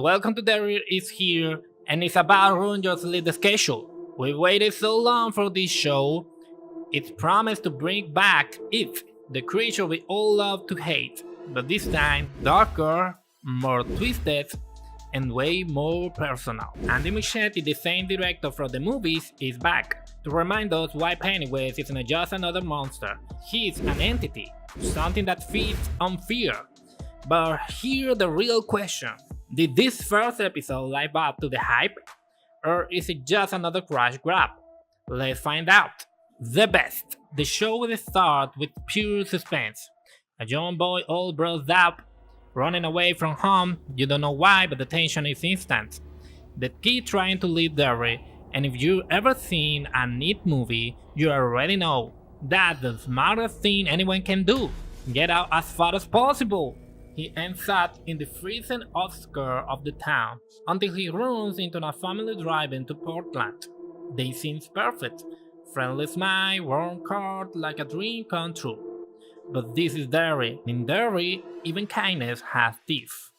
Welcome to Derry is here, and it's about ruin your sleep schedule. We waited so long for this show. It's promised to bring back it, the creature we all love to hate, but this time darker, more twisted, and way more personal. Andy Muschietti, the same director for the movies, is back to remind us why Pennywise isn't just another monster. He's an entity, something that feeds on fear. But here's the real question. Did this first episode live up to the hype? Or is it just another crash grab? Let's find out. The best. The show will start with pure suspense. A young boy all bruised up, running away from home. You don't know why, but the tension is instant. The kid trying to leave Derry, and if you've ever seen a neat movie, you already know that's the smartest thing anyone can do. Get out as far as possible. He ends up in the freezing outskirts of the town until he runs into a family driving to Portland. They seem perfect. Friendly smile, warm car, like a dream come true. But this is Derry. In Derry, even kindness has teeth.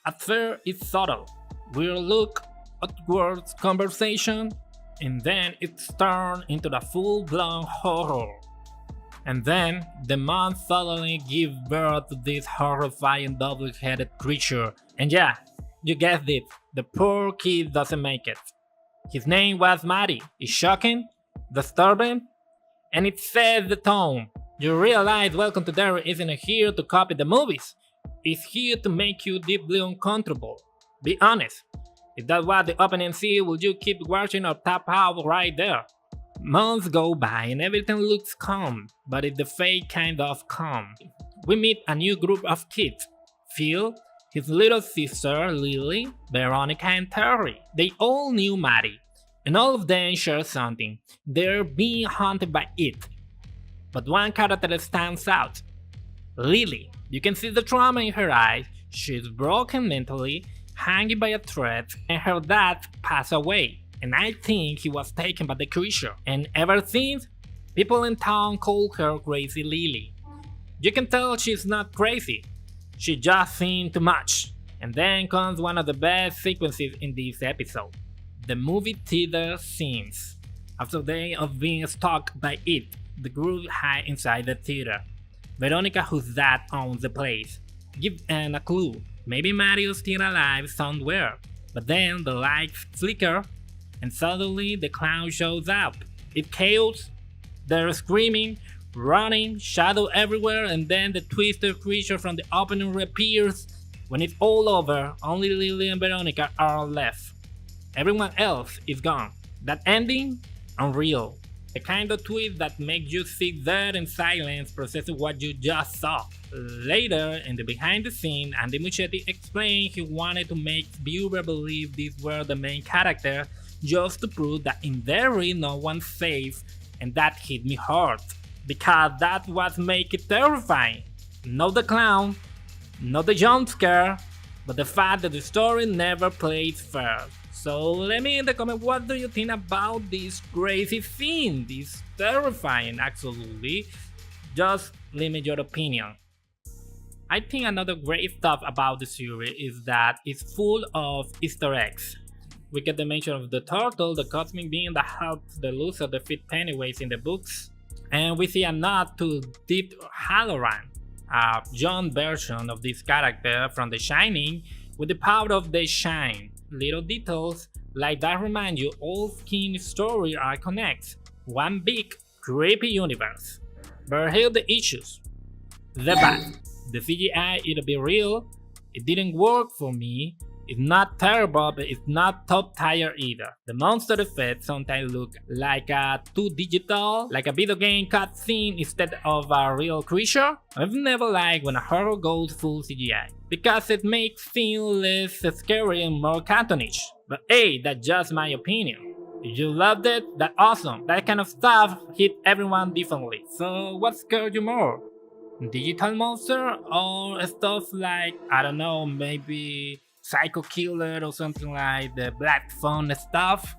At first, it's subtle. We'll look at words conversation, and then it's turned into the full-blown horror. And then, the mom suddenly gives birth to this horrifying double-headed creature. And yeah, you guessed it, the poor kid doesn't make it. His name was Matty. It's shocking, disturbing, and it sets the tone. You realize Welcome to Derry isn't here to copy the movies. It's here to make you deeply uncomfortable. Be honest. Is that what the opening scene will you keep watching or tap out right there? Months go by and everything looks calm, but it's the fake kind of calm. We meet a new group of kids. Phil, his little sister Lily, Veronica and Terry. They all knew Maddie, and all of them share something. They're being haunted by it. But one character stands out. Lily. You can see the trauma in her eyes. She's broken mentally, hanging by a thread, and her dad passed away. And I think he was taken by the creature. And ever since, people in town call her Crazy Lily. You can tell she's not crazy. She just seen too much. And then comes one of the best sequences in this episode. The movie theater scenes. After days of being stalked by it, the group hide inside the theater. Veronica, whose dad owns the place, gives Anne a clue. Maybe Mario's still alive somewhere. But then the lights flicker, and suddenly the clown shows up. It's chaos. They're screaming, running, shadow everywhere, and then the twisted creature from the opening reappears. When it's all over, only Lily and Veronica are left. Everyone else is gone. That ending? Unreal. The kind of twist that makes you sit there in silence processing what you just saw. Later, in the behind the scene, Andy Muschietti explained he wanted to make viewers believe these were the main character, just to prove that in Derry no one's safe, and that hit me hard. Because that was make it terrifying. Not the clown, not the jump scare, but the fact that the story never plays fair. So let me in the comment, what do you think about this crazy scene? This terrifying, absolutely. Just leave me your opinion. I think another great stuff about the series is that it's full of Easter eggs. We get the mention of the turtle, the cosmic being that helps the loser defeat Pennywise in the books. And we see a nod to Deep Halloran, a young version of this character from The Shining with the power of the shine. Little details like that remind you all King's story are connected. One big, creepy universe. But here the issues. The bad. The CGI it'll be real. It didn't work for me. It's not terrible, but it's not top tier either. The monster effects sometimes look like a too digital, like a video game cutscene instead of a real creature. I've never liked when a horror goes full CGI, because it makes things less scary and more cartoonish. But hey, that's just my opinion. If you loved it, that's awesome. That kind of stuff hit everyone differently. So what scared you more? Digital monster or stuff like, I don't know, maybe Psycho Killer or something like the Black Phone stuff?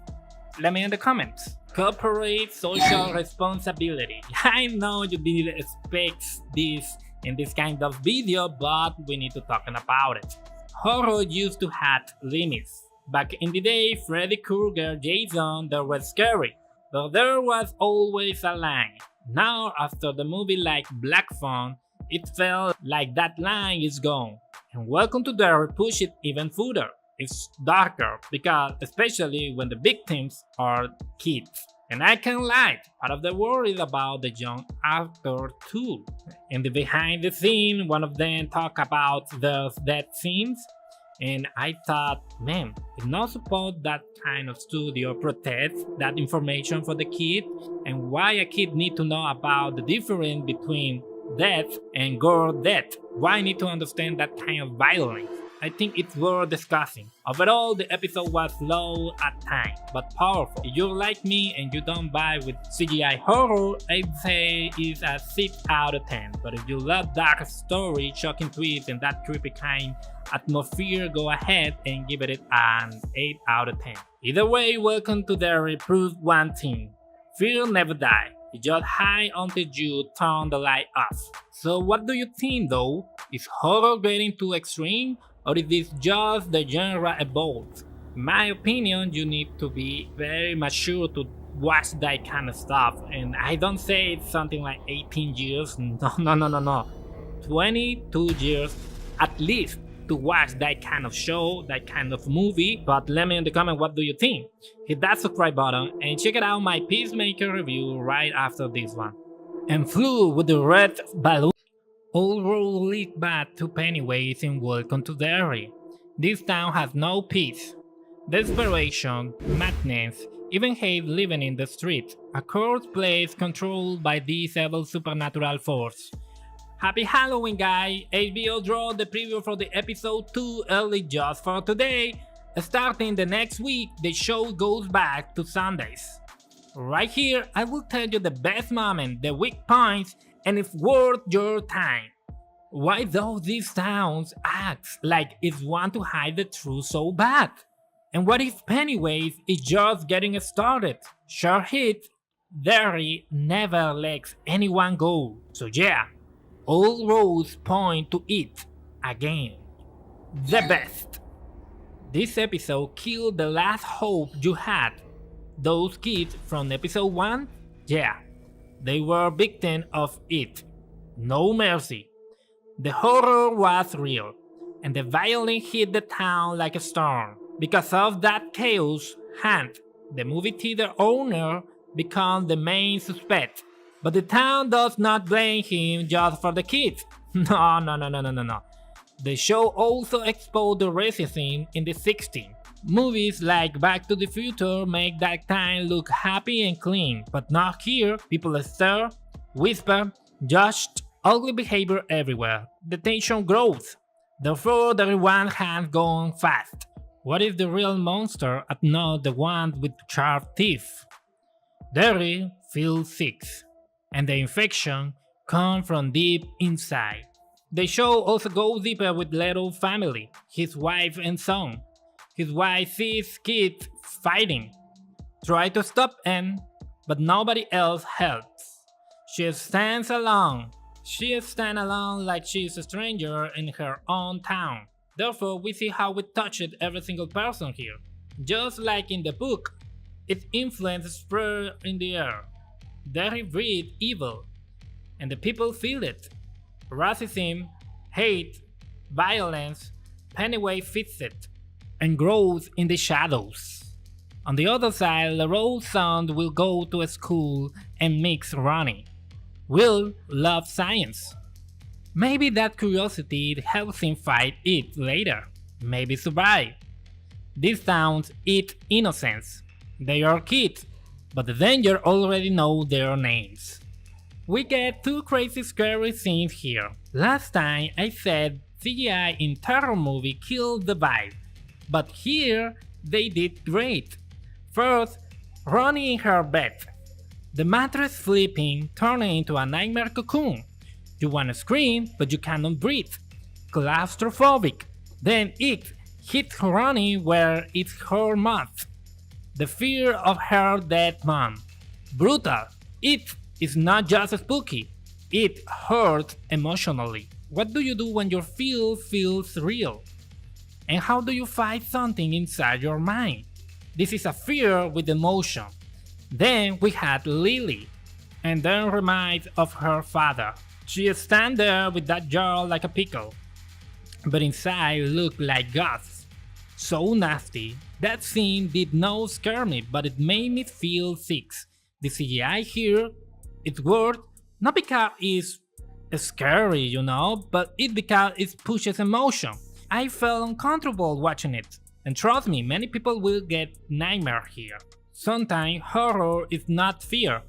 Let me in the comments. Corporate social responsibility. I know you didn't expect this in this kind of video, but we need to talk about it. horror used to have limits. Back in the day, Freddy Krueger, Jason, they were scary, but there was always a line. Now, after the movie like Black Phone, it felt like that line is gone. And Welcome to Derry push it even further. It's darker because especially when the victims are kids. And I can't lie, part of the worry is about the young actor too. In the behind the scene, one of them talk about the death scenes, and I thought, man, it's not supposed that kind of studio protects that information for the kid, and why a kid need to know about the difference between death and gore death? Why need to understand that kind of violence? I think it's worth discussing. Overall, the episode was slow at times, but powerful. If you're like me and you don't buy with CGI horror, I'd say it's a 6 out of 10. But if you love dark story, shocking twists, and that creepy kind atmosphere, go ahead and give it an 8 out of 10. Either way, Welcome to Derry proved one thing: fear never dies. It just high until you turn the light off. So what do you think though? Is horror getting too extreme? Or is this just the genre evolves? In my opinion, you need to be very mature to watch that kind of stuff. And I don't say it's something like 18 years, no. 22 years at least to watch that kind of show, that kind of movie. But let me in the comment, what do you think? Hit that subscribe button and check it out my Peacemaker review right after this one. And Flew with the Red Balloon. All roads lead back to Pennywise and Welcome to Derry. This town has no peace. Desperation, madness, even hate living in the street. A cursed place controlled by this evil supernatural force. Happy Halloween, guys! HBO dropped the preview for the episode 2 early just for today. Starting the next week, the show goes back to Sundays. Right here, I will tell you the best moment, the weak points, and if worth your time. Why do these towns act like it's want to hide the truth so bad? And what if Pennywise is just getting started? Sure hit, Derry never lets anyone go. So yeah, all roads point to it again. The best. This episode killed the last hope you had. Those kids from episode 1? Yeah, they were victims of it. No mercy. The horror was real, and the violence hit the town like a storm. Because of that chaos, Hunt, the movie theater owner, became the main suspect. But the town does not blame him just for the kids. No. The show also exposed the racism in the 60s. Movies like Back to the Future make that time look happy and clean, but not here. People stare, whisper, judge, ugly behavior everywhere. The tension grows. Therefore, everyone has gone fast. What if the real monster and not the one with sharp teeth? Derry feels sick, and the infection comes from deep inside. The show also goes deeper with Little family, his wife and son. His wife sees kids fighting, try to stop them, but nobody else helps. She stands alone. She stands alone like she's a stranger in her own town. Therefore, we see how it touched every single person here. Just like in the book, its influence spread in the air. Derry breeds evil, and the people feel it. Racism, hate, violence, Pennywise fits it, and grows in the shadows. On the other side, LaRoe's son will go to a school and mix Ronnie. Will love science. Maybe that curiosity helps him fight it later, maybe survive. These towns eat innocence. They are kids, but the danger already know their names. We get 2 crazy scary scenes here. Last time I said CGI in terror movie killed the vibe, but here they did great. First, Ronnie in her bed. The mattress flipping, turning into a nightmare cocoon. You wanna scream, but you cannot breathe. Claustrophobic. Then it hits Ronnie where it's her mouth. The fear of her dead mom. Brutal. It is not just spooky. It hurts emotionally. What do you do when your fear feels real? And how do you fight something inside your mind? This is a fear with emotion. Then we had Lily, and then reminds of her father. She stand there with that jaw like a pickle, but inside looked like ghosts. So nasty. That scene did not scare me, but it made me feel sick. The CGI here, it worked, not because it's scary, but it because it pushes emotion. I felt uncomfortable watching it, and trust me, many people will get nightmare here. Sometimes horror is not fear,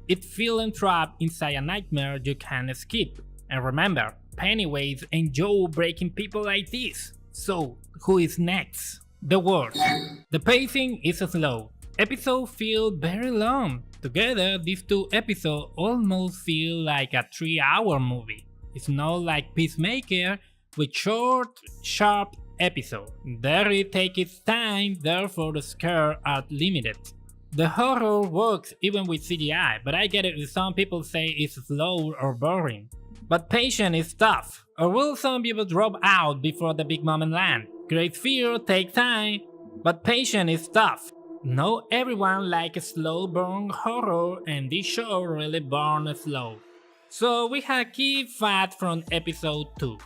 it's feeling trapped inside a nightmare you can't escape. And remember, Pennywise enjoy breaking people like this. So, who is next? The worst. The pacing is slow. Episodes feel very long. Together, these two episodes almost feel like a 3-hour movie. It's not like Peacemaker with short, sharp episodes. Derry takes its time, therefore the scares are limited. The horror works even with CGI, but I get it if some people say it's slow or boring. But patience is tough, or will some people drop out before the big moment land? Great fear takes time, but patience is tough. Not everyone likes slow burn horror, and this show really burns slow. So we had key fact from episode 2.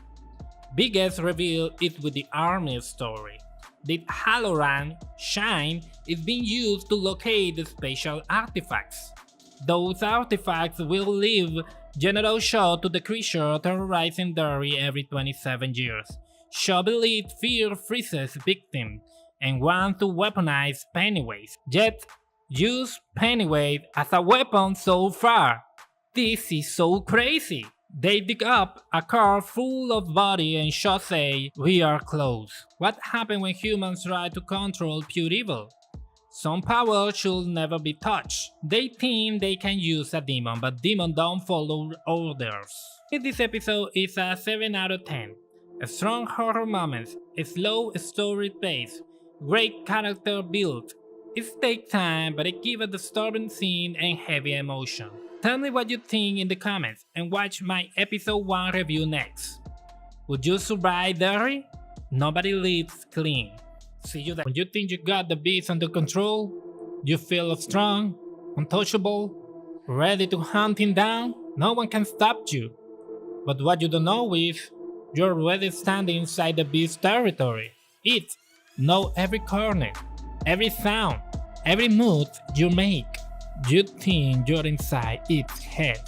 Biggest reveal is with the army story. The Halloran shine is being used to locate the special artifacts. Those artifacts will leave general shock to the creature terrorizing Derry every 27 years. Shaw believes fear freezes victims and wants to weaponize Pennywise, yet use Pennywise as a weapon so far. This is so crazy. They dig up a car full of body and Shaw say, "We are close." What happens when humans try to control pure evil? Some power should never be touched. They think they can use a demon, but demons don't follow orders. This episode is a 7 out of 10. A strong horror moments, a slow story pace, great character build. It takes time, but it gives a disturbing scene and heavy emotion. Tell me what you think in the comments and watch my episode 1 review next. Would you survive Derry? Nobody lives clean. See you there. When you think you got the beast under control, you feel strong, untouchable, ready to hunt him down, no one can stop you. But what you don't know is, you're already standing inside the beast's territory. It knows every corner, every sound, every move you make. You think you're inside its head,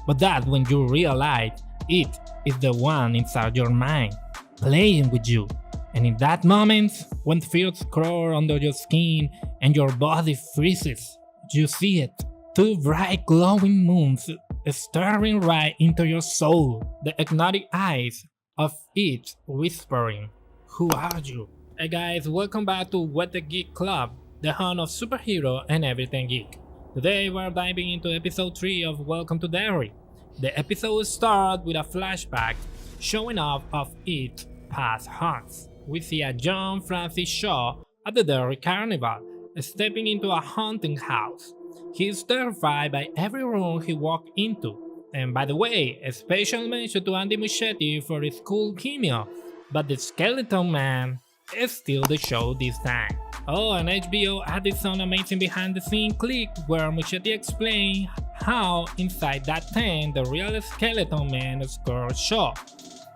but that's when you realize it is the one inside your mind, playing with you. And in that moment, when fears crawl under your skin and your body freezes, you see it. 2 bright glowing moons staring right into your soul, the hypnotic eyes of it whispering, "Who are you?" Hey guys, welcome back to What the Geek Club, the home of superhero and everything geek. Today we're diving into episode 3 of Welcome to Derry. The episode starts with a flashback showing off of its past haunts. We see a John Francis Shaw at the Derry Carnival, stepping into a haunted house. He is terrified by every room he walks into. And by the way, a special mention to Andy Muschietti for his cool cameo, but the Skeleton Man is still the show this time. Oh, and HBO added some amazing behind the scenes clip where Muschietti explained how inside that tent the real Skeleton Man scored Shaw.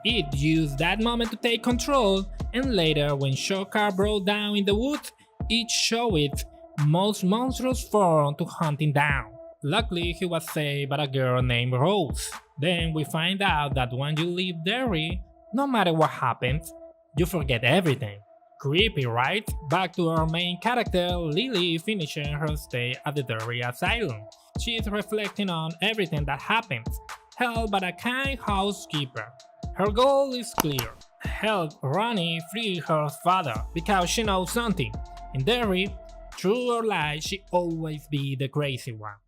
It used that moment to take control, and later when Shaw's car broke down in the woods, it showed its most monstrous form to hunt him down. Luckily, he was saved by a girl named Rose. Then we find out that when you leave Derry, no matter what happens, you forget everything. Creepy, right? Back to our main character, Lily finishing her stay at the Derry Asylum. She is reflecting on everything that happens, helped by a kind housekeeper. Her goal is clear: help Ronnie free her father, because she knows something. In Derry, true or lie, she always be the crazy one.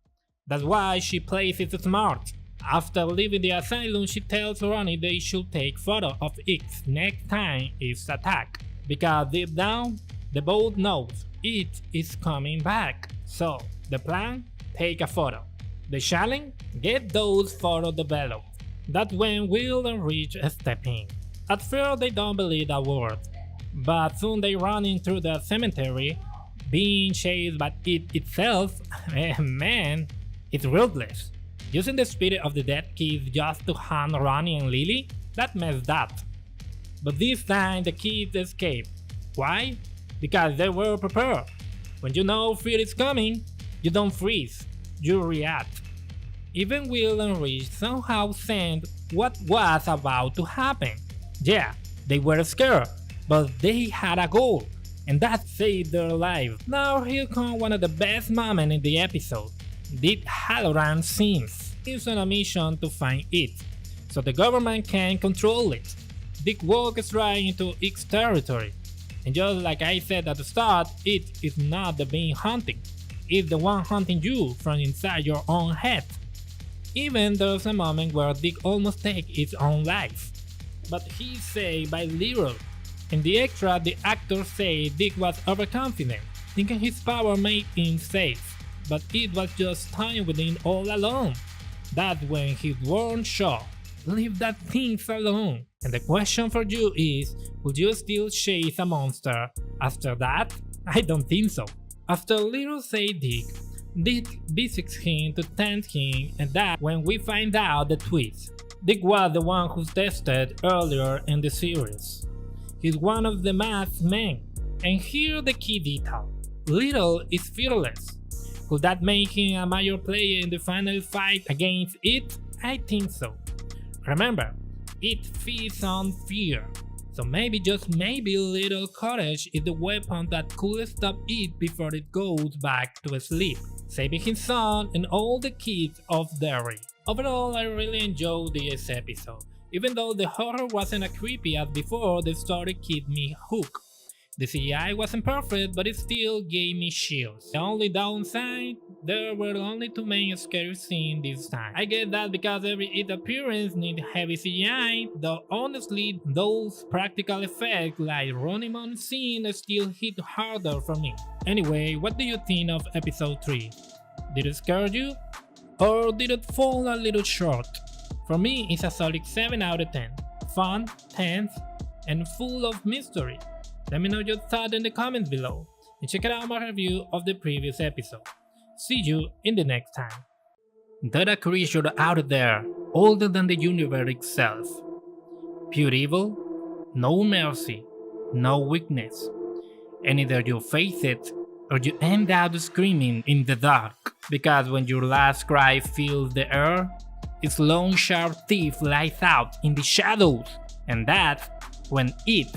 That's why she plays it smart. After leaving the asylum, she tells Ronnie they should take photo of it next time it's attacked, because deep down, they both know it is coming back. So, the plan? Take a photo. The challenge? Get those photos developed. That's when Will and Rich step in. At first they don't believe a word, but soon they run into the cemetery, being chased by it itself. Man, it's ruthless. Using the spirit of the dead kids just to hunt Ronnie and Lily? That messed up. But this time the kids escape. Why? Because they were prepared. When you know fear is coming, you don't freeze, you react. Even Will and Rich somehow sensed what was about to happen. Yeah, they were scared, but they had a goal, and that saved their life. Now here comes one of the best moments in the episode. Dick Halloran seems he's on a mission to find it, so the government can control it. Dick walks right into its territory, and just like I said at the start, it is not the being hunting, it's the one hunting you from inside your own head. Even there's a moment where Dick almost takes his own life, but he's saved by Little. In the extra, the actors say Dick was overconfident, thinking his power made him safe, but it was just time within all alone. That's when he warned Shaw, leave that things alone. And the question for you is, would you still chase a monster after that? I don't think so. After Little said Dick visits him to tempt him, and that's when we find out the twist. Dick was the one who's tested earlier in the series. He's one of the masked men, and here the key detail. Little is fearless. Could that make him a major player in the final fight against it? I think so. Remember, it feeds on fear. So maybe, just maybe, Little courage is the weapon that could stop it before it goes back to sleep, saving his son and all the kids of Derry. Overall, I really enjoyed this episode. Even though the horror wasn't as creepy as before, the story kept me hooked. The CGI wasn't perfect, but it still gave me chills. The only downside, there were only 2 main scary scenes this time. I get that because every its appearance needs heavy CGI, though honestly, those practical effects like running on scene still hit harder for me. Anyway, what do you think of episode 3? Did it scare you? Or did it fall a little short? For me, it's a solid 7 out of 10. Fun, tense, and full of mystery. Let me know your thoughts in the comments below, and check out my review of the previous episode. See you in the next time. There's a creature out there, older than the universe itself. Pure evil, no mercy, no weakness. And either you face it, or you end up screaming in the dark. Because when your last cry fills the air, its long sharp teeth lies out in the shadows. And that's when it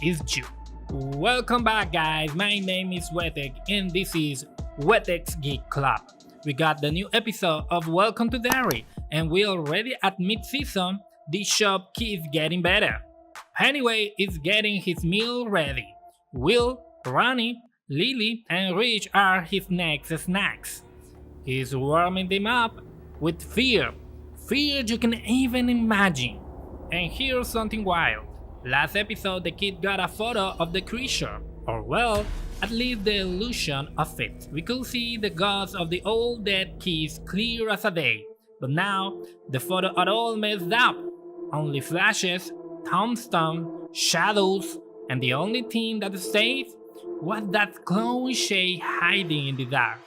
is you. Welcome back, guys. My name is Wetek and this is Wetek's Geek Club. We got the new episode of Welcome to Derry, and we're already at mid-season. This shop keeps getting better. Pennywise is getting his meal ready. Will, Ronnie, Lily, and Rich are his next snacks. He's warming them up with fear you can even imagine. And here's something wild. Last episode, the kid got a photo of the creature, or well, at least the illusion of it. We could see the ghosts of the old dead kids clear as a day, but now the photo are all messed up. Only flashes, tombstone, shadows, and the only thing that stays was that clown shade hiding in the dark.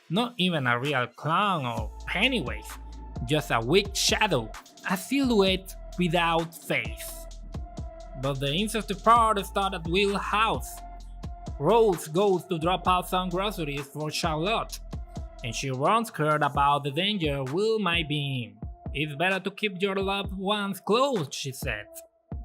Not even a real clown or Pennywise, just a weak shadow, a silhouette without face. But the interesting part starts at Will's house. Rose goes to drop out some groceries for Charlotte, and she warns her about the danger Will might be in. It's better to keep your loved ones close, she said.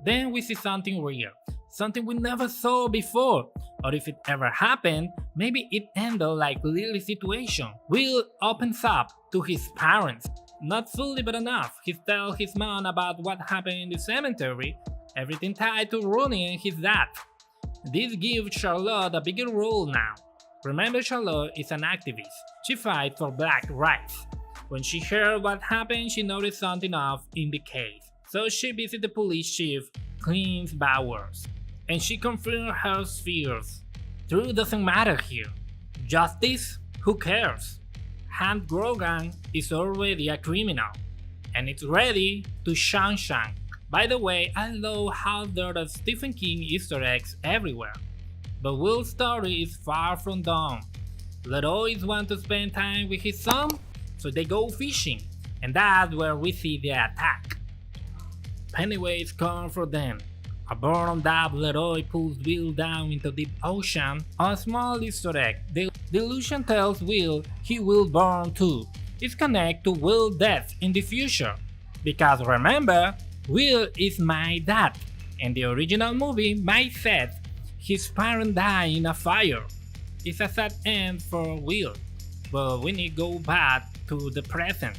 Then we see something weird, something we never saw before, or if it ever happened, maybe it ended like Lily's situation. Will opens up to his parents. Not fully but enough. He tells his mom about what happened in the cemetery, everything tied to Rooney and his dad. This gives Charlotte a bigger role now. Remember, Charlotte is an activist. She fights for black rights. When she heard what happened, she noticed something off in the case. So she visits the police chief, Clint Bowers, and she confirms her fears. Truth doesn't matter here. Justice? Who cares? Hank Grogan is already a criminal, and it's ready to shank. By the way, I love how there are Stephen King Easter eggs everywhere. But Will's story is far from done. Leroy wants to spend time with his son, so they go fishing, and that's where we see the attack. Pennywise comes for them. A burn that Leroy pulls Will down into the ocean. A small Easter egg. The illusion tells Will he will burn too. It's connected to Will's death in the future. Because remember, Will is my dad. In the original movie, Mike said his parents died in a fire. It's a sad end for Will, but we need to go back to the present.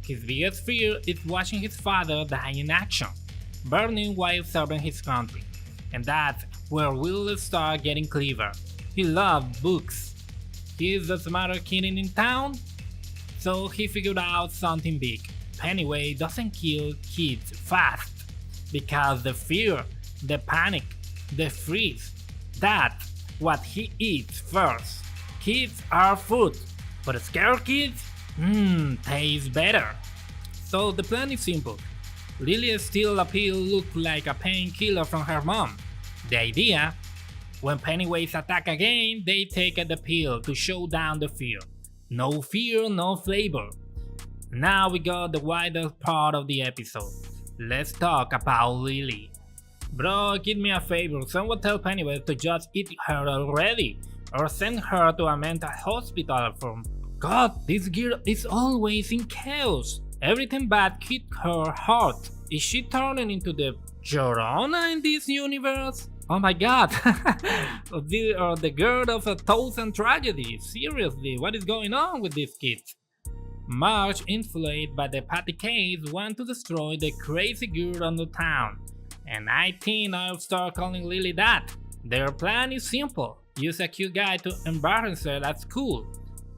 His biggest fear is watching his father die in action, burning while serving his country. And that's where Will starts getting clever. He loves books. He is the smartest kid in town, so he figured out something big. Pennywise doesn't kill kids fast, because the fear, the panic, the freeze, that's what he eats first. Kids are food, but scared kids, tastes better. So the plan is simple. Lily steals a pill look like a painkiller from her mom. The idea, when Pennywise attack again, they take the pill to show down the fear. No fear, no flavor. Now we got the widest part of the episode. Let's talk about Lily. Bro, give me a favor, someone tell Pennywise to just eat her already, or send her to a mental hospital from. God, this girl is always in chaos. Everything bad hit her heart. Is she turning into the Llorona in this universe? Oh my god, the girl of 1,000 tragedies. Seriously, what is going on with this kid? Marge, influenced by the Patty case, want to destroy the crazy girl on the town. And I think I'll start calling Lily that. Their plan is simple. Use a cute guy to embarrass her at school.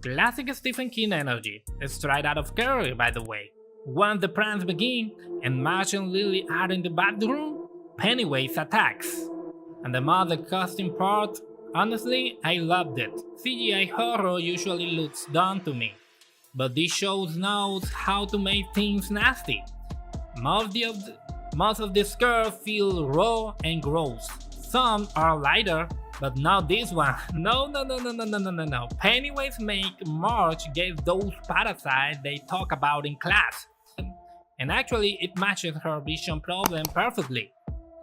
Classic Stephen King energy, straight out of Curry by the way. Once the pranks begin and Marge and Lily are in the bathroom, Pennywise attacks. And the mother costume part, honestly, I loved it. CGI horror usually looks dumb to me, but this show knows how to make things nasty. Most of the scares feel raw and gross. Some are lighter, but not this one. No. Pennywise make Marge get those parasites they talk about in class. And actually it matches her vision problem perfectly.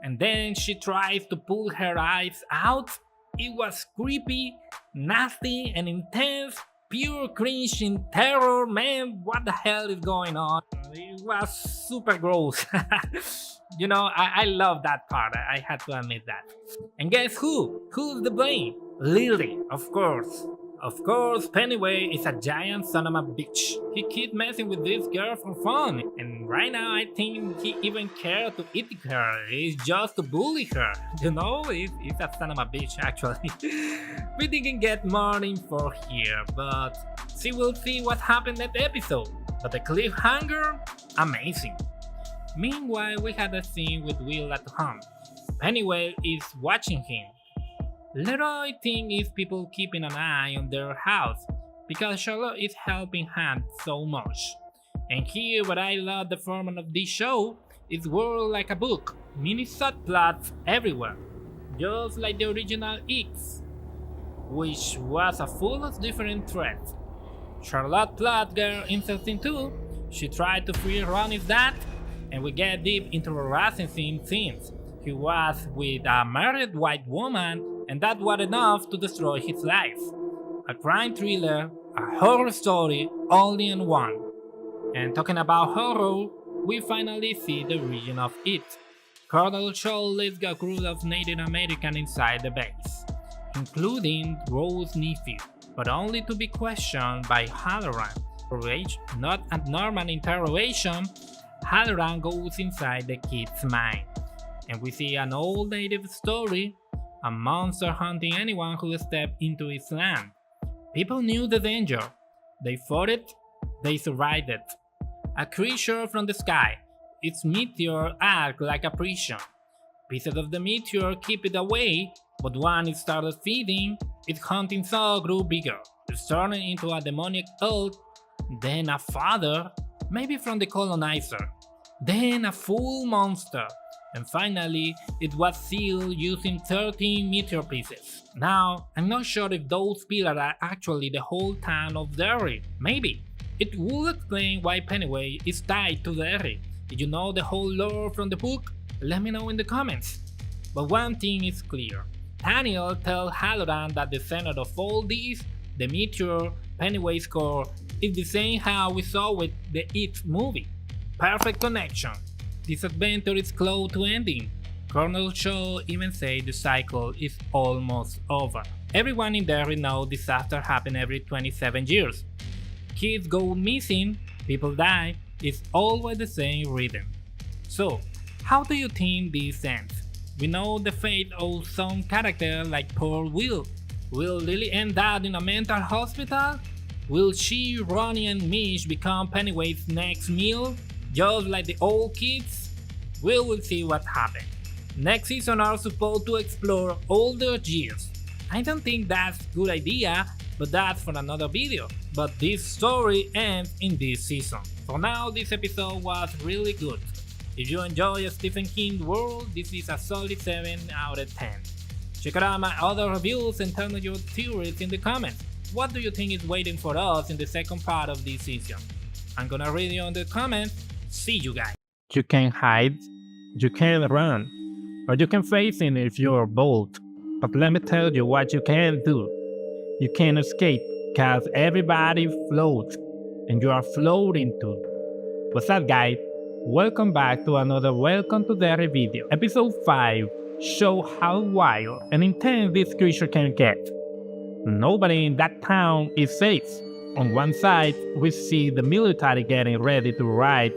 And then she tries to pull her eyes out. It was creepy, nasty and intense. Pure cringe and terror, man, what the hell is going on? It was super gross. I love that part, I had to admit that. And guess who? Who's the blame? Lily, of course. Of course, Pennywise is a giant son of a bitch. He keeps messing with this girl for fun, and right now I think he even cares to eat her. It's just to bully her. He's a son of a bitch actually. We didn't get more info here, but we'll see what happened next episode. But the cliffhanger, amazing. Meanwhile, we had a scene with Will at home. Pennywise is watching him. Leroy thinks it's people keeping an eye on their house because Charlotte is helping him so much. And here, what I love the format of this show is world like a book, mini subplots everywhere, just like the original X, which was a full of different threads. Charlotte plot girl interesting too. She tried to free Ronnie's dad, and we get deep into harassing scenes. He was with a married white woman, and that was enough to destroy his life. A crime thriller, a horror story, all in one. And talking about horror, we finally see the origin of it. Colonel Shaw leads a group of Native Americans inside the base, including Rose's nephew, but only to be questioned by Halloran. For age, not a normal interrogation, Halloran goes inside the kid's mind, and we see an old native story, a monster hunting anyone who stepped into its land. People knew the danger. They fought it, they survived it. A creature from the sky. Its meteor acts like a prison. Pieces of the meteor keep it away, but when it started feeding, its hunting soul grew bigger, turning into a demonic cult, then a father, maybe from the colonizer. then a full monster, and finally it was sealed using 13 meteor pieces. Now, I'm not sure if those pillars are actually the whole town of Derry. Maybe. It would explain why Pennywise is tied to Derry. Did you know the whole lore from the book? Let me know in the comments. But one thing is clear. Daniel tells Halloran that the center of all this, the meteor Pennywise core, is the same how we saw with the It movie. Perfect connection. This adventure is close to ending. Colonel Shaw even said the cycle is almost over. Everyone in Derry knows disaster happen every 27 years. Kids go missing, people die, it's always the same rhythm. So, how do you think this ends? We know the fate of some character like poor Will. Will Lily end up in a mental hospital? Will she, Ronnie and Mitch become Pennywise's next meal? Just like the old kids? We will see what happens. Next season are supposed to explore older years. I don't think that's a good idea, but that's for another video. But this story ends in this season. For now, this episode was really good. If you enjoy a Stephen King world, this is a solid 7 out of 10. Check out my other reviews and tell me your theories in the comments. What do you think is waiting for us in the second part of this season? I'm gonna read you in the comments. See you guys. You can hide, you can run, or you can face it if you're bold. But let me tell you what you can do. You can escape, cause everybody floats, and you are floating too. What's up guys? Welcome back to another Welcome to Derry video. Episode 5 show how wild and intense this creature can get. Nobody in that town is safe. On one side, we see the military getting ready to ride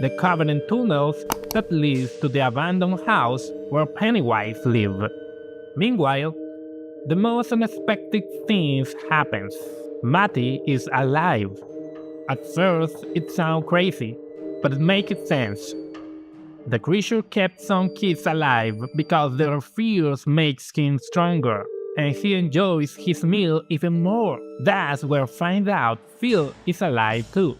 the Covenant tunnels that leads to the abandoned house where Pennywise lives. Meanwhile, the most unexpected things happens. Matty is alive. At first, it sounds crazy, but it makes sense. The creature kept some kids alive because their fears make him stronger, and he enjoys his meal even more. That's where find out Phil is alive too.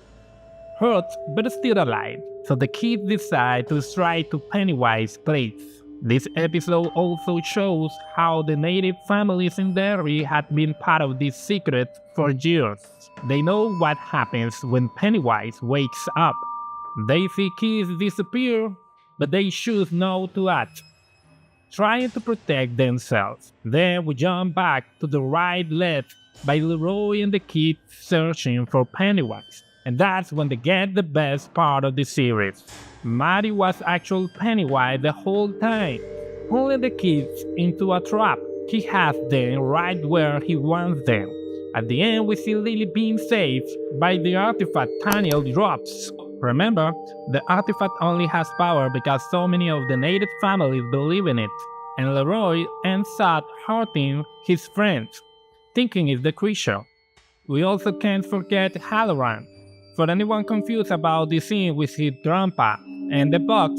Hurt, but still alive, so the kids decide to strike to Pennywise's place. This episode also shows how the native families in Derry had been part of this secret for years. They know what happens when Pennywise wakes up. They see kids disappear, but they choose not to act, trying to protect themselves. Then we jump back to the ride led by Leroy and the kids searching for Pennywise. And that's when they get the best part of the series. Maddie was actual Pennywise the whole time, pulling the kids into a trap. He has them right where he wants them. At the end, we see Lily being saved by the artifact Daniel drops. Remember, the artifact only has power because so many of the native families believe in it, and Leroy ends up hurting his friends, thinking it's the creature. We also can't forget Halloran. For anyone confused about the scene with his grandpa and the box,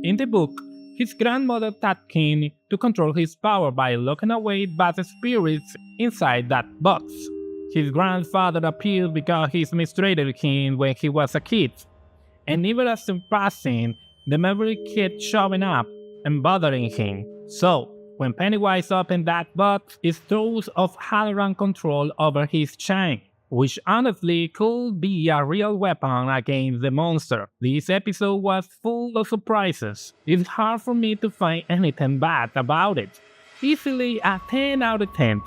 in the book, his grandmother taught him to control his power by locking away bad spirits inside that box. His grandfather appeared because he mistreated him when he was a kid, and even as in passing, the memory kept showing up and bothering him. So, when Pennywise opened that box, it throws off Halloran's control over his chain, which honestly could be a real weapon against the monster. This episode was full of surprises. It's hard for me to find anything bad about it. Easily a 10 out of 10.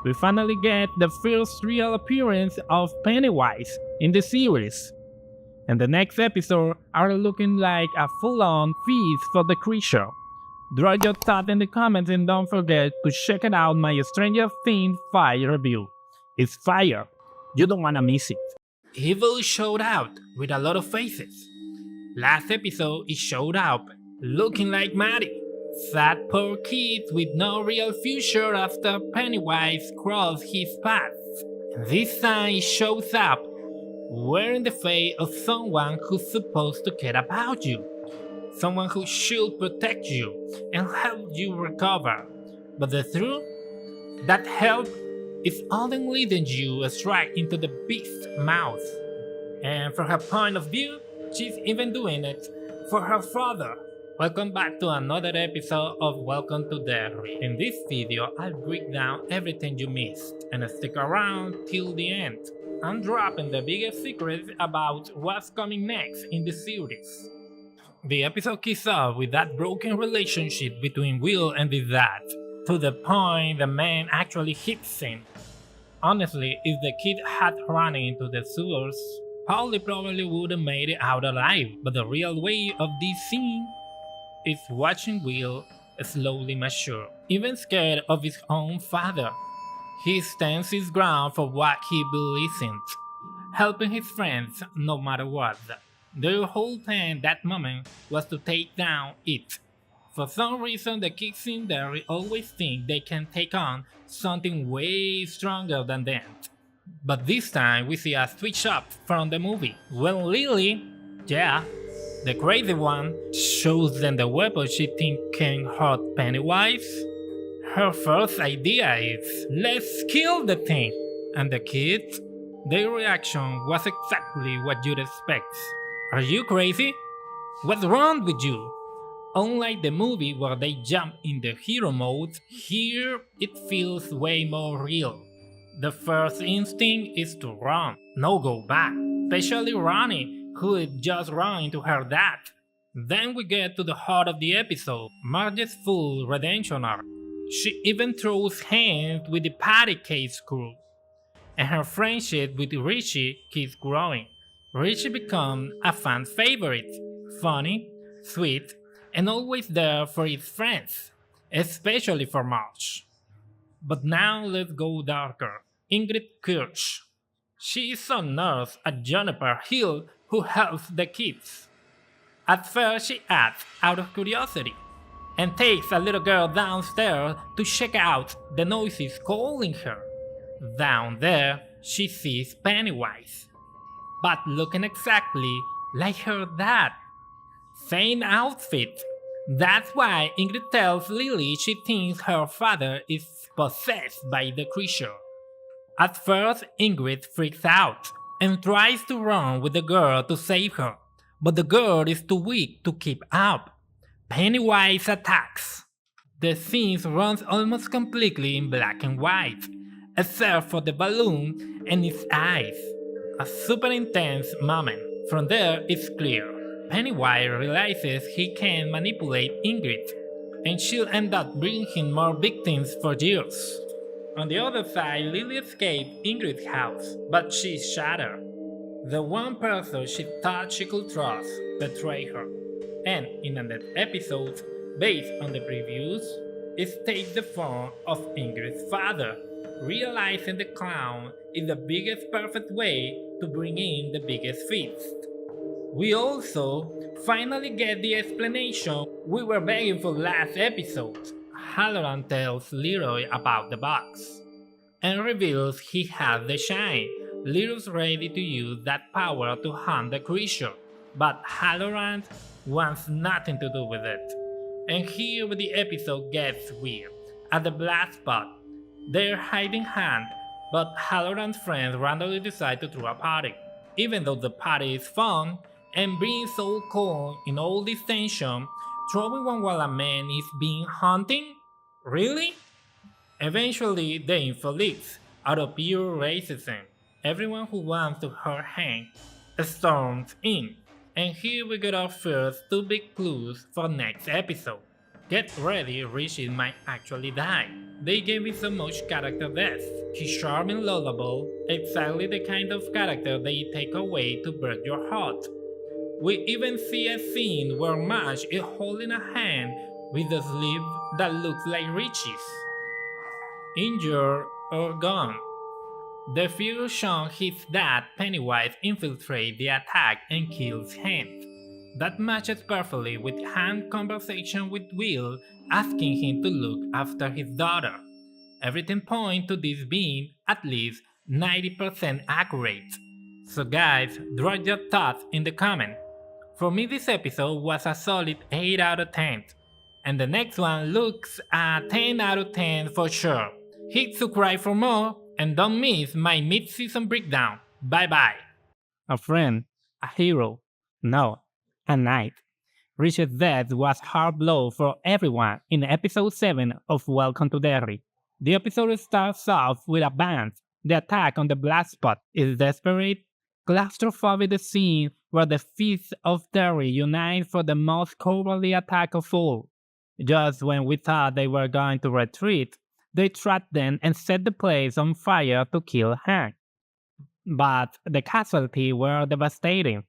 We finally get the first real appearance of Pennywise in the series. And the next episode are looking like a full-on feast for the creature. Drop your thoughts in the comments and don't forget to check it out my Stranger Things 5 review. It's fire. You don't wanna miss it. Evil showed out with a lot of faces. Last episode it showed up looking like Maddie. Sad poor kid with no real future after Pennywise crossed his path. This time it shows up wearing the face of someone who's supposed to care about you. Someone who should protect you and help you recover. But the truth, that help is only leading you straight into the beast's mouth. And from her point of view, she's even doing it for her father. Welcome back to another episode of Welcome to Derry. In this video, I'll break down everything you missed and stick around till the end. I'm dropping the biggest secrets about what's coming next in the series. The episode kicks off with that broken relationship between Will and his dad, to the point the man actually hits him. Honestly, if the kid had run into the sewers, Polly probably would have made it out alive, but the real way of this scene is watching Will slowly mature, even scared of his own father. He stands his ground for what he believes in, helping his friends no matter what. Their whole plan that moment was to take down it. For some reason, the kids in Derry always think they can take on something way stronger than them. But this time, we see a switch up from the movie. When Lily, yeah, the crazy one, shows them the weapon she thinks can hurt Pennywise, her first idea is, let's kill the thing. And the kids, their reaction was exactly what you'd expect. Are you crazy? What's wrong with you? Unlike the movie where they jump in the hero mode, here it feels way more real. The first instinct is to run, no go back, especially Ronnie, who had just run into her dad. Then we get to the heart of the episode, Marge's full redemption arc. She even throws hands with the patty cake crew, and her friendship with Richie keeps growing. Richie becomes a fan favorite, funny, sweet, and always there for his friends, especially for Marge. But now let's go darker. Ingrid Kirsch. She is a nurse at Juniper Hill who helps the kids. At first she acts out of curiosity and takes a little girl downstairs to check out the noises calling her. Down there, she sees Pennywise, but looking exactly like her dad. Same outfit. That's why Ingrid tells Lily she thinks her father is possessed by the creature. At first, Ingrid freaks out and tries to run with the girl to save her, but the girl is too weak to keep up. Pennywise attacks. The scene runs almost completely in black and white, except for the balloon and its eyes. A super intense moment. From there, it's clear. Pennywise realizes he can manipulate Ingrid, and she'll end up bringing more victims for years. On the other side, Lily escaped Ingrid's house, but she's shattered. The one person she thought she could trust betrayed her. And in the next episode, based on the previews, it takes the form of Ingrid's father, realizing the clown is the biggest perfect way to bring in the biggest feast. We also finally get the explanation we were begging for last episode. Halloran tells Leroy about the box and reveals he has the shine. Leroy's ready to use that power to hunt the creature, but Halloran wants nothing to do with it. And here the episode gets weird. At the black spot, they're hiding hand, but Halloran's friends randomly decide to throw a party. Even though the party is fun and brings so cold in all this tension, throwing one while a man is being hunted? Really? Eventually, the info leaks out of pure racism. Everyone who wants to hurt Hank storms in. And here we get our first two big clues for next episode. Get ready, Richie might actually die. They gave me so much character depth. He's charming, lovable, exactly the kind of character they take away to break your heart. We even see a scene where Marge is holding a hand with a sleeve that looks like Richie's. Injured or gone. The figure shown his dad Pennywise infiltrates the attack and kills Hank. That matches perfectly with Hank's conversation with Will asking him to look after his daughter. Everything points to this being at least 90% accurate. So guys, drop your thoughts in the comments. For me this episode was a solid 8 out of 10. And the next one looks a 10 out of 10 for sure. Hit subscribe for more and don't miss my mid-season breakdown. Bye bye. A friend, a hero, no, a knight. Rich's death was a hard blow for everyone in episode 7 of Welcome to Derry. The episode starts off with a bang. The attack on the black spot is desperate, claustrophobic scene where the fifth of Derry unite for the most cowardly attack of all. Just when we thought they were going to retreat, they trapped them and set the place on fire to kill Hank. But the casualties were devastating,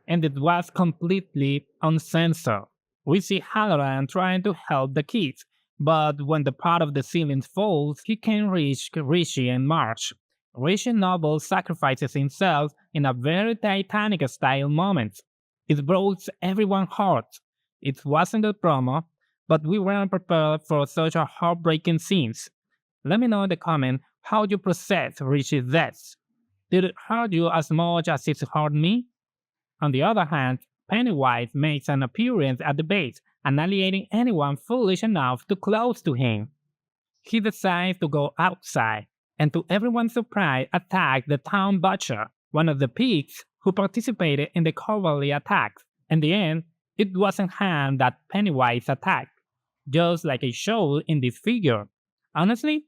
and it was completely uncensored. We see Halloran trying to help the kids, but when the part of the ceiling falls, he can reach Rishi and March. Rishi Noble sacrifices himself in a very Titanic style moment. It broke everyone's heart. It wasn't a promo, but we weren't prepared for such a heartbreaking scenes. Let me know in the comment how you process Rishi's death. Did it hurt you as much as it hurt me? On the other hand, Pennywise makes an appearance at the base, annihilating anyone foolish enough to close to him. He decides to go outside, and to everyone's surprise attack the town butcher, one of the pigs who participated in the cowardly attacks. In the end, it wasn't Han that Pennywise attacked, just like it showed in this figure. Honestly,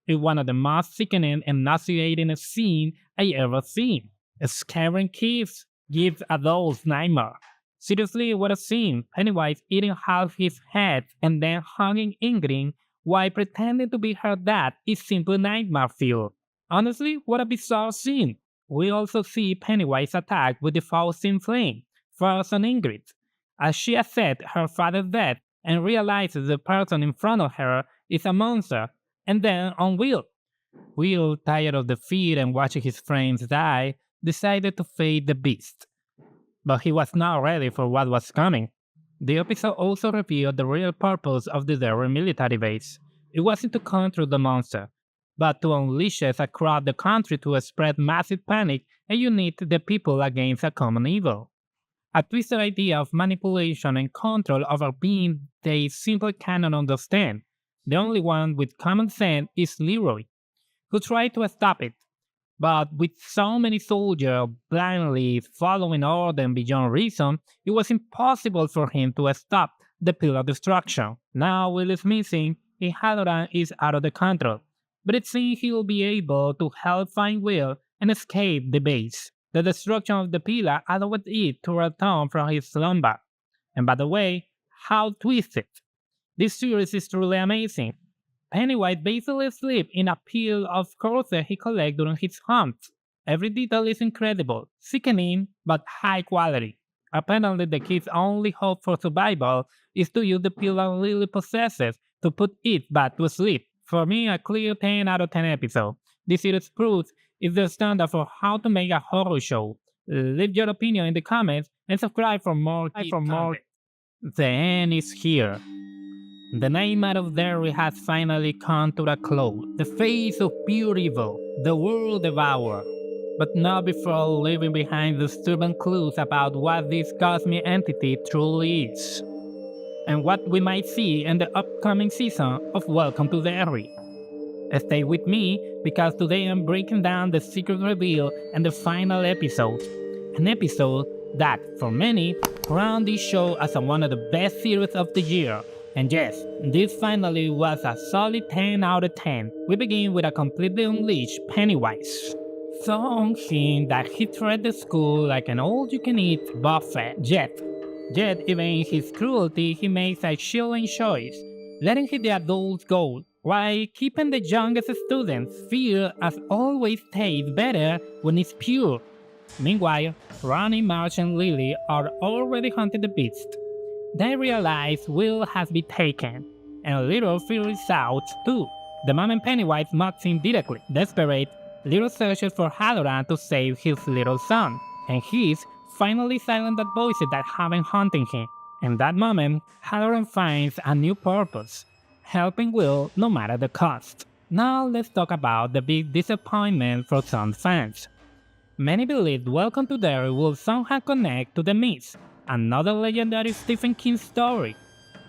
it's one of the most sickening and nauseating scenes I ever seen. Scaring kids gives adults nightmare. Seriously, what a scene! Pennywise eating half his head and then hugging Ingrid while pretending to be her dad is simply nightmare fuel. Honestly, what a bizarre scene! We also see Pennywise attack with the Faustin flame, first on Ingrid, as she accepts her father's death and realizes the person in front of her is a monster, and then on Will. Will, tired of defeat and watching his friends die, decided to fade the beast. But he was not ready for what was coming. The episode also revealed the real purpose of the Derry military base. It wasn't to control the monster, but to unleash it across the country to spread massive panic and unite the people against a common evil. A twisted idea of manipulation and control over being they simply cannot understand. The only one with common sense is Leroy, who tried to stop it. But with so many soldiers blindly following orders beyond reason, it was impossible for him to stop the pillar destruction. Now Will is missing and Halloran is out of the control, but it seems he will be able to help find Will and escape the base. The destruction of the pillar allowed it to return from his slumber. And by the way, how twisted! This series is truly amazing. Pennywise basically sleeps in a pile of corpses he collects during his hunts. Every detail is incredible, sickening, but high quality. Apparently the kid's only hope for survival is to use the pillar Lily possesses to put it back to sleep. For me, a clear 10 out of 10 episode. This series proves it's the standard for how to make a horror show. Leave your opinion in the comments and subscribe for more content. The end is here. The nightmare of Derry has finally come to a close. The face of pure evil, the world devourer. But not before leaving behind disturbing clues about what this cosmic entity truly is, and what we might see in the upcoming season of Welcome to Derry. Stay with me because today I'm breaking down the secret reveal and the final episode. An episode that, for many, crowned this show as one of the best series of the year. And yes, this finally was a solid 10 out of 10. We begin with a completely unleashed Pennywise. So on him that he treated the school like an all-you-can-eat buffet. Yet even in his cruelty he makes a chilling choice, letting the adults go, while keeping the youngest students feel as always tastes better when it's pure. Meanwhile, Ronnie, March and Lily are already hunting the beast. They realize Will has been taken, and Little figures out too. The moment Pennywise mocks him directly. Desperate, Little searches for Halloran to save his little son, and he's finally silent the voices that have been haunting him. In that moment, Halloran finds a new purpose, helping Will no matter the cost. Now let's talk about the big disappointment for some fans. Many believed Welcome to Derry will somehow connect to The Mist, another legendary Stephen King story.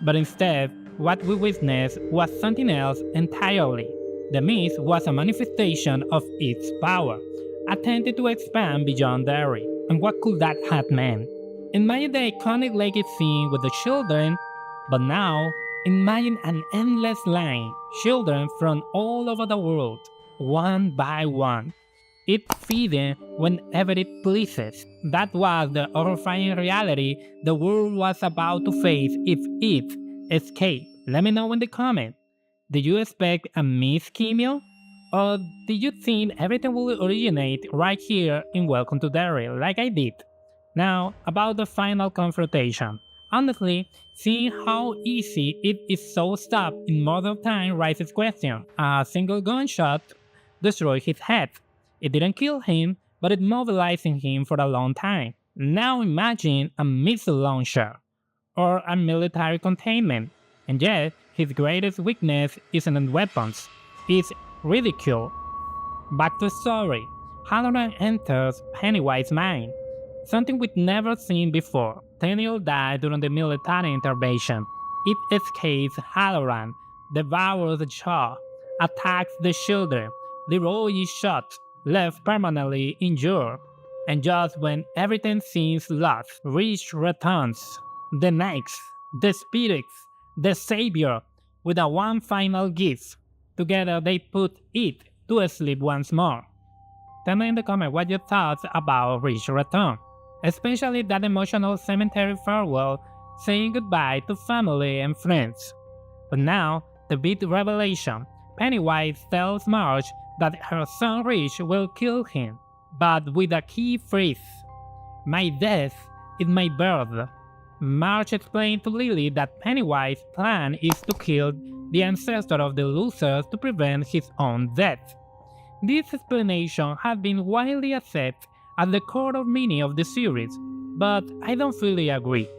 But instead, what we witnessed was something else entirely. The Mist was a manifestation of its power, attempted to expand beyond Derry. And what could that have meant? Imagine the iconic lake scene with the children, but now imagine an endless line, children from all over the world, one by one. It feeding whenever it pleases. That was the horrifying reality the world was about to face if it escaped. Let me know in the comments. Did you expect a Miss Cameo? Or did you think everything will originate right here in Welcome to Derry, like I did? Now, about the final confrontation. Honestly, seeing how easy it is so stop in modern time raises question. A single gunshot destroyed his head. It didn't kill him, but it mobilized him for a long time. Now imagine a missile launcher or a military containment. And yet, his greatest weakness isn't in weapons, it's ridicule. Back to the story. Halloran enters Pennywise's mind, something we'd never seen before. Daniel died during the military intervention. It escapes Halloran, devours the child, attacks the children. Leroy is shot, left permanently injured. And just when everything seems lost, Rich returns. The next, the spirits, the savior, with a one final gift. Together they put it to sleep once more. Tell me in the comments what your thoughts about Rich's return, especially that emotional cemetery farewell, saying goodbye to family and friends. But now, the big revelation. Pennywise tells Marge that her son Rich will kill him, but with a key phrase: "My death is my birth." Marge explained to Lily that Pennywise's plan is to kill the ancestor of the losers to prevent his own death. This explanation has been widely accepted as the core of meaning of the series, but I don't fully agree.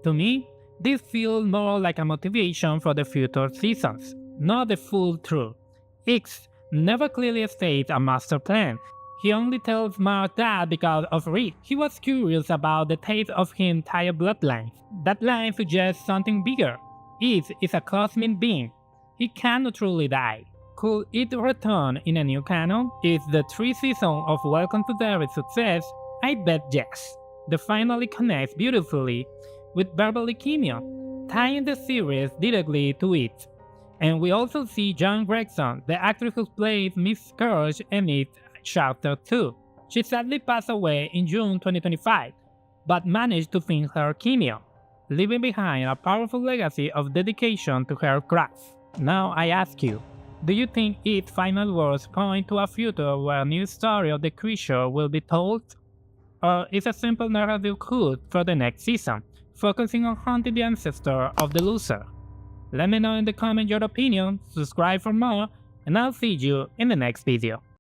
To me, this feels more like a motivation for the future seasons, not the full truth. X never clearly states a master plan. He only tells Marge that because of Reed, he was curious about the taste of his entire bloodline. That line suggests something bigger. It is a cosmic being. He cannot truly die. Could it return in a new canon? Is the 3 seasons of Welcome to Derry success? I bet yes. The finale connects beautifully with Beverly Cameo, tying the series directly to it. And we also see John Gregson, the actress who plays Miss Scourge in it, Chapter 2. She sadly passed away in June 2025, but managed to finish her cameo, leaving behind a powerful legacy of dedication to her craft. Now I ask you, do you think its final words point to a future where a new story of the creature will be told? Or is a simple narrative hood for the next season, focusing on hunting the ancestor of the loser? Let me know in the comments your opinion, subscribe for more, and I'll see you in the next video.